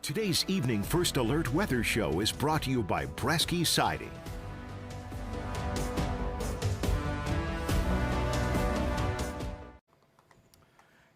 Today's Evening First Alert Weather Show is brought to you by Bresky Siding.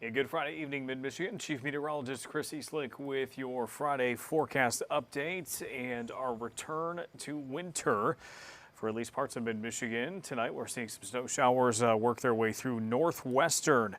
A good Friday evening, Mid-Michigan. Chief Meteorologist Chris Eastlick with your Friday forecast update and our return to winter for at least parts of Mid-Michigan. Tonight, we're seeing some snow showers work their way through northwestern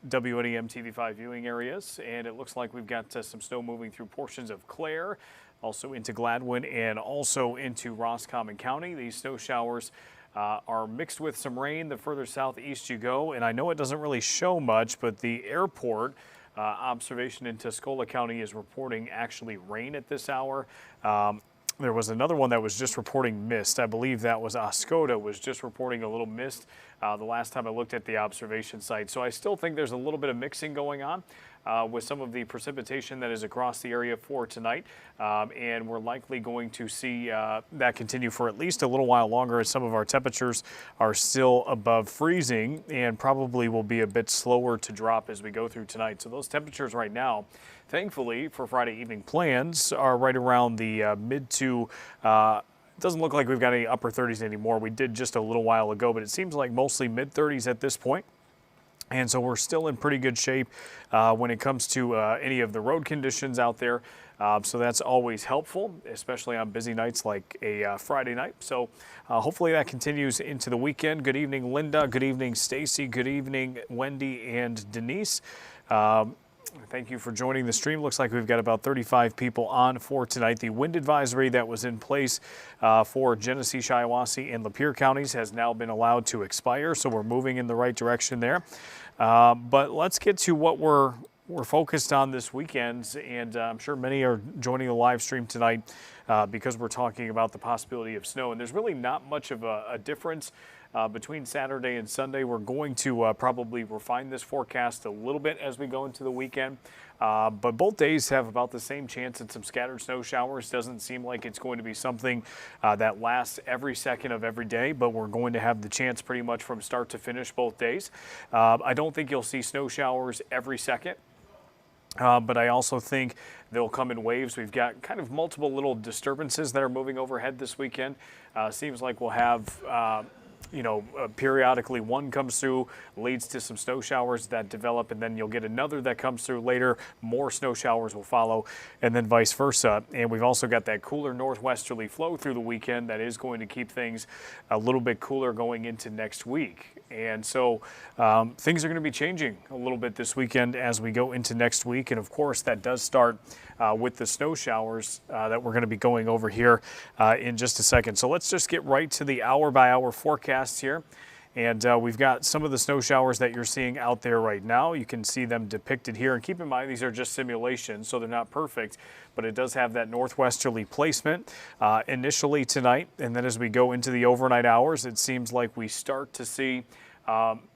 WNEM TV5 viewing areas, and it looks like we've got some snow moving through portions of Clare, also into Gladwin, and also into Roscommon County. These snow showers are mixed with some rain the further southeast you go, and I know it doesn't really show much, but the airport observation in Tuscola County is reporting actually rain at this hour. There was another one that was just reporting mist. I believe that was Oscoda was just reporting a little mist the last time I looked at the observation site. So I still think there's a little bit of mixing going on with some of the precipitation that is across the area for tonight. And we're likely going to see that continue for at least a little while longer as some of our temperatures are still above freezing and probably will be a bit slower to drop as we go through tonight. So those temperatures right now, thankfully for Friday evening plans, are right around the mid to doesn't look like we've got any upper 30s anymore. We did just a little while ago, but it seems like mostly mid 30s at this point. And so we're still in pretty good shape when it comes to any of the road conditions out there. So that's always helpful, especially on busy nights like a Friday night. So hopefully that continues into the weekend. Good evening, Linda. Good evening, Stacy. Good evening, Wendy and Denise. Thank you for joining the stream. Looks like we've got about 35 people on for tonight. The wind advisory that was in place for Genesee, Shiawassee, and Lapeer counties has now been allowed to expire, so we're moving in the right direction there. But let's get to what we're focused on this weekend, and I'm sure many are joining the live stream tonight because we're talking about the possibility of snow, and there's really not much of a difference between Saturday and Sunday. We're going to probably refine this forecast a little bit as we go into the weekend. But both days have about the same chance at some scattered snow showers. Doesn't seem like it's going to be something that lasts every second of every day, but we're going to have the chance pretty much from start to finish both days. I don't think you'll see snow showers every second. But I also think they'll come in waves. We've got kind of multiple little disturbances that are moving overhead this weekend. Seems like we'll have periodically one comes through, leads to some snow showers that develop, and then you'll get another that comes through later. More snow showers will follow, and then vice versa. And we've also got that cooler northwesterly flow through the weekend that is going to keep things a little bit cooler going into next week. And so things are going to be changing a little bit this weekend as we go into next week. And of course, that does start with the snow showers that we're going to be going over here in just a second. So let's just get right to the hour by hour forecasts here. And we've got some of the snow showers that you're seeing out there right now. You can see them depicted here. And keep in mind, these are just simulations, so they're not perfect. But it does have that northwesterly placement initially tonight. And then as we go into the overnight hours, it seems like we start to see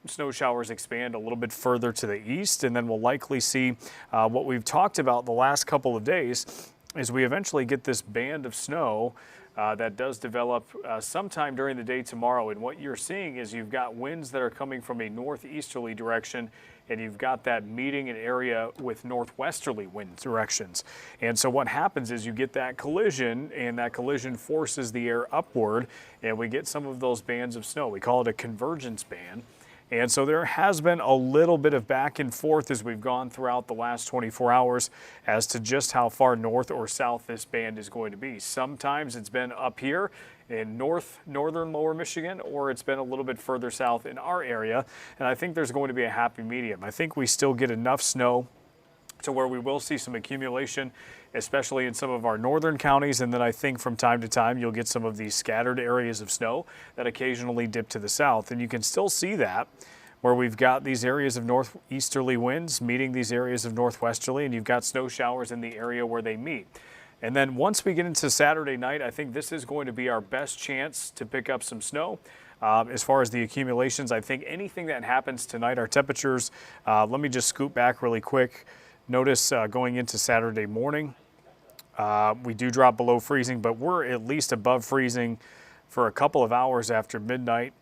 snow showers expand a little bit further to the east. And then we'll likely see what we've talked about the last couple of days is we eventually get this band of snow that does develop sometime during the day tomorrow. And what you're seeing is you've got winds that are coming from a northeasterly direction, and you've got that meeting an area with northwesterly wind directions. And so what happens is you get that collision, and that collision forces the air upward, and we get some of those bands of snow. We call it a convergence band. And so there has been a little bit of back and forth as we've gone throughout the last 24 hours as to just how far north or south this band is going to be. Sometimes it's been up here in northern lower Michigan, or it's been a little bit further south in our area. And I think there's going to be a happy medium. I think we still get enough snow to where we will see some accumulation, especially in some of our northern counties. And then I think from time to time, you'll get some of these scattered areas of snow that occasionally dip to the south. And you can still see that where we've got these areas of northeasterly winds meeting these areas of northwesterly, and you've got snow showers in the area where they meet. And then once we get into Saturday night, I think this is going to be our best chance to pick up some snow. As far as the accumulations, I think anything that happens tonight, our temperatures, let me just scoot back really quick. Notice going into Saturday morning, we do drop below freezing, but we're at least above freezing for a couple of hours after midnight.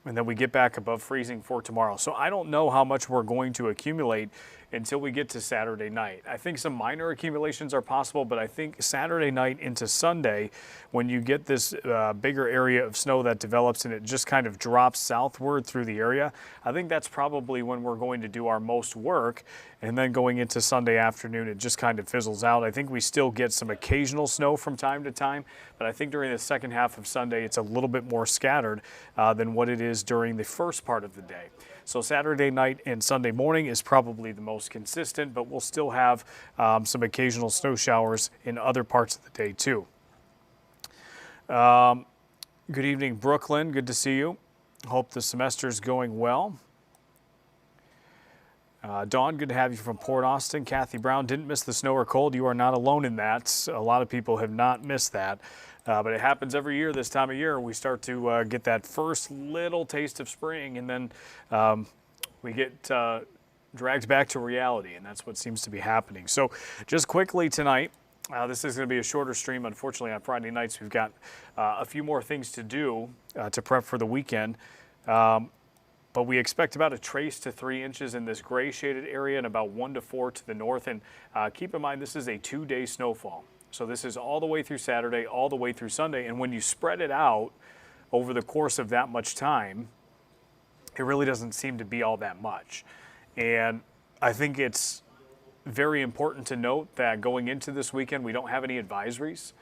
And then we get back above freezing for tomorrow. So I don't know how much we're going to accumulate until we get to Saturday night. I think some minor accumulations are possible, but I think Saturday night into Sunday, when you get this bigger area of snow that develops and it just kind of drops southward through the area, I think that's probably when we're going to do our most work. And then going into Sunday afternoon, it just kind of fizzles out. I think we still get some occasional snow from time to time, but I think during the second half of Sunday, it's a little bit more scattered than what it is during the first part of the day. So Saturday night and Sunday morning is probably the most consistent, but we'll still have some occasional snow showers in other parts of the day too. Good evening, Brooklyn. Good to see you. Hope the semester's going well. Dawn, good to have you from Port Austin. Kathy Brown, didn't miss the snow or cold. You are not alone in that. A lot of people have not missed that. But it happens every year this time of year. We start to get that first little taste of spring, and then we get dragged back to reality, and that's what seems to be happening. So just quickly tonight, this is going to be a shorter stream. Unfortunately, on Friday nights, we've got a few more things to do to prep for the weekend. But we expect about a trace to 3 inches in this gray shaded area and about 1 to 4 to the north. And keep in mind, this is a 2-day snowfall. So this is all the way through Saturday, all the way through Sunday. And when you spread it out over the course of that much time, it really doesn't seem to be all that much. And I think it's very important to note that going into this weekend, we don't have any advisories.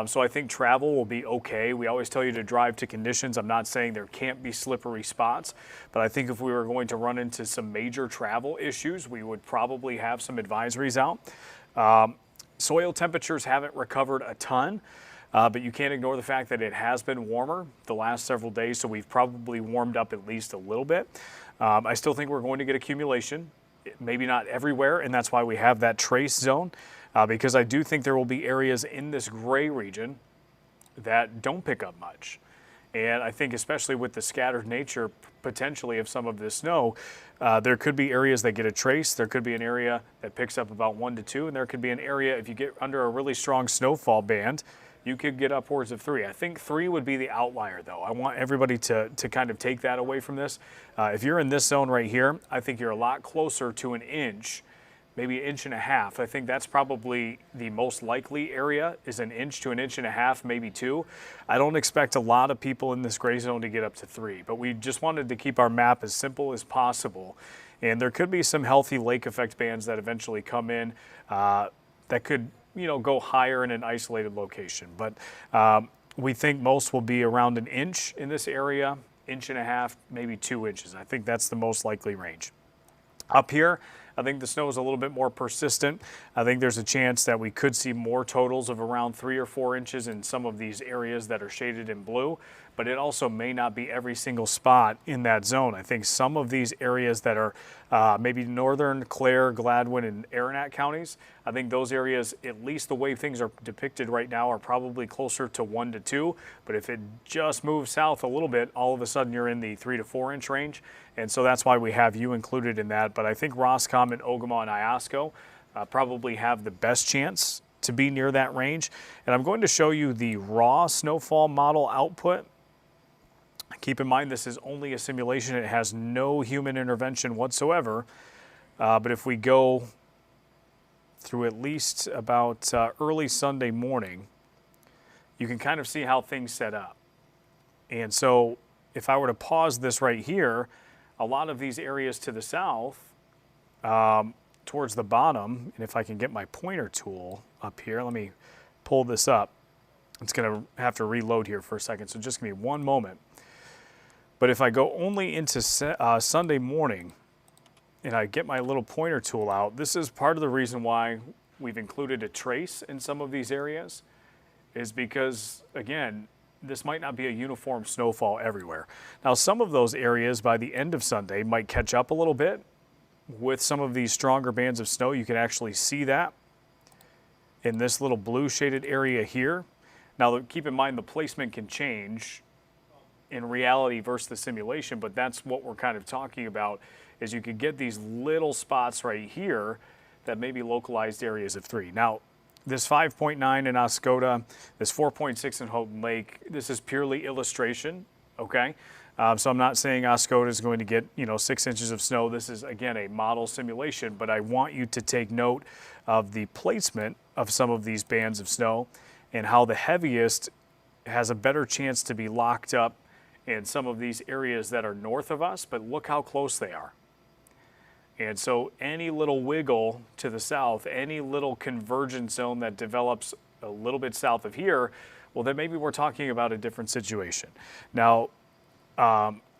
So I think travel will be okay. We always tell you to drive to conditions. I'm not saying there can't be slippery spots, but I think if we were going to run into some major travel issues, we would probably have some advisories out. Soil temperatures haven't recovered a ton, but you can't ignore the fact that it has been warmer the last several days, so we've probably warmed up at least a little bit. I still think we're going to get accumulation, maybe not everywhere, and that's why we have that trace zone, because I do think there will be areas in this gray region that don't pick up much. And I think especially with the scattered nature potentially of some of this snow, there could be areas that get a trace. There could be an area that picks up about 1 to 2, and there could be an area, if you get under a really strong snowfall band, you could get upwards of 3. I think 3 would be the outlier, though. I want everybody to kind of take that away from this. If you're in this zone right here, I think you're a lot closer to an inch, maybe 1.5 inches. I think that's probably the most likely area, is 1 inch to 1.5 inches, maybe 2. I don't expect a lot of people in this gray zone to get up to 3, but we just wanted to keep our map as simple as possible. And there could be some healthy lake effect bands that eventually come in that could, go higher in an isolated location. But we think most will be around 1 inch in this area, 1.5 inches, maybe 2 inches. I think that's the most likely range. Up here, I think the snow is a little bit more persistent. I think there's a chance that we could see more totals of around 3 or 4 inches in some of these areas that are shaded in blue, but it also may not be every single spot in that zone. I think some of these areas that are maybe northern Clare, Gladwin, and Aranet counties, I think those areas, at least the way things are depicted right now, are probably closer to 1 to 2. But if it just moves south a little bit, all of a sudden you're in the 3 to 4 inch range. And so that's why we have you included in that. But I think Roscommon, Ogama, and Iosco probably have the best chance to be near that range. And I'm going to show you the raw snowfall model output. Keep in mind, this is only a simulation. It has no human intervention whatsoever. But if we go through at least about early Sunday morning, you can kind of see how things set up. And so if I were to pause this right here, a lot of these areas to the south, towards the bottom, and if I can get my pointer tool up here, let me pull this up. It's going to have to reload here for a second, so just give me one moment. But if I go only into Sunday morning and I get my little pointer tool out, this is part of the reason why we've included a trace in some of these areas, is because, again, this might not be a uniform snowfall everywhere. Now, some of those areas by the end of Sunday might catch up a little bit with some of these stronger bands of snow. You can actually see that in this little blue shaded area here. Now, keep in mind the placement can change in reality versus the simulation, but that's what we're kind of talking about, is you could get these little spots right here that may be localized areas of 3. Now, this 5.9 in Oscoda, this 4.6 in Houghton Lake, this is purely illustration, okay? So I'm not saying Oscoda is going to get 6 inches of snow. This is, again, a model simulation, but I want you to take note of the placement of some of these bands of snow and how the heaviest has a better chance to be locked up in some of these areas that are north of us, but look how close they are. And so any little wiggle to the south, any little convergence zone that develops a little bit south of here, well, then maybe we're talking about a different situation. Now,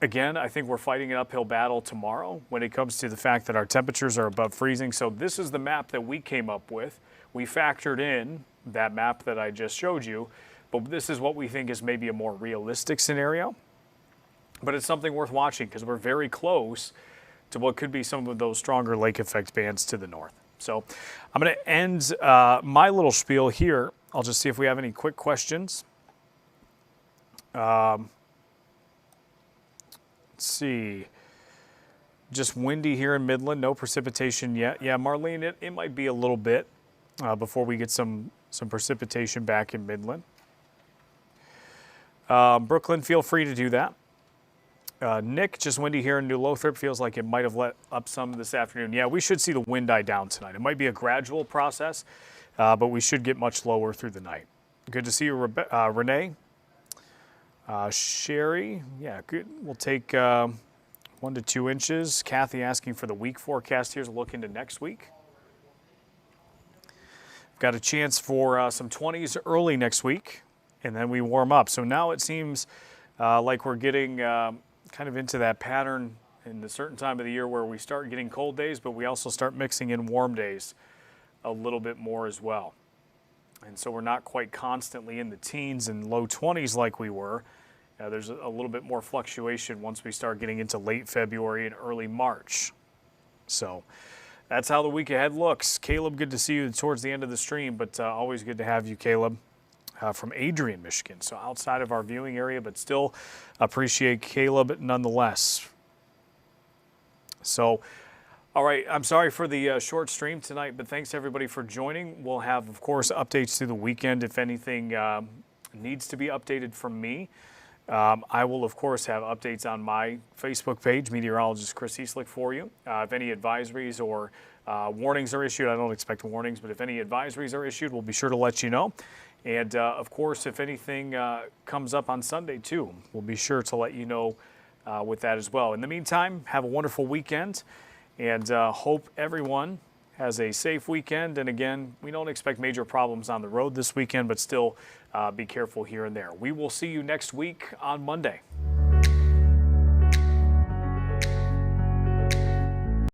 again, I think we're fighting an uphill battle tomorrow when it comes to the fact that our temperatures are above freezing. So this is the map that we came up with. We factored in that map that I just showed you, but this is what we think is maybe a more realistic scenario. But it's something worth watching because we're very close to what could be some of those stronger lake effect bands to the north. So I'm going to end my little spiel here. I'll just see if we have any quick questions. Let's see. Just windy here in Midland. No precipitation yet. Yeah, Marlene, it might be a little bit before we get some precipitation back in Midland. Brooklyn, feel free to do that. Nick, just windy here in New Lothrop. Feels like it might have let up some this afternoon. Yeah, we should see the wind die down tonight. It might be a gradual process, but we should get much lower through the night. Good to see you, Renee. Sherry, yeah, good. We'll take 1 to 2 inches. Kathy asking for the week forecast. Here's a look into next week. Got a chance for some 20s early next week, and then we warm up. So now it seems like we're getting kind of into that pattern in a certain time of the year where we start getting cold days, but we also start mixing in warm days a little bit more as well. And so we're not quite constantly in the teens and low 20s like we were. There's a little bit more fluctuation once we start getting into late February and early March. So that's how the week ahead looks. Caleb, good to see you towards the end of the stream, but always good to have you, Caleb, from Adrian, Michigan. So outside of our viewing area, but still appreciate Caleb nonetheless. So, all right, I'm sorry for the short stream tonight, but thanks everybody for joining. We'll have, of course, updates through the weekend if anything needs to be updated from me. I will, of course, have updates on my Facebook page, Meteorologist Chris Eastlick, for you. If any advisories or warnings are issued, I don't expect warnings, but if any advisories are issued, we'll be sure to let you know. And, of course, if anything comes up on Sunday, too, we'll be sure to let you know with that as well. In the meantime, have a wonderful weekend, and hope everyone has a safe weekend. And, again, we don't expect major problems on the road this weekend, but still be careful here and there. We will see you next week on Monday.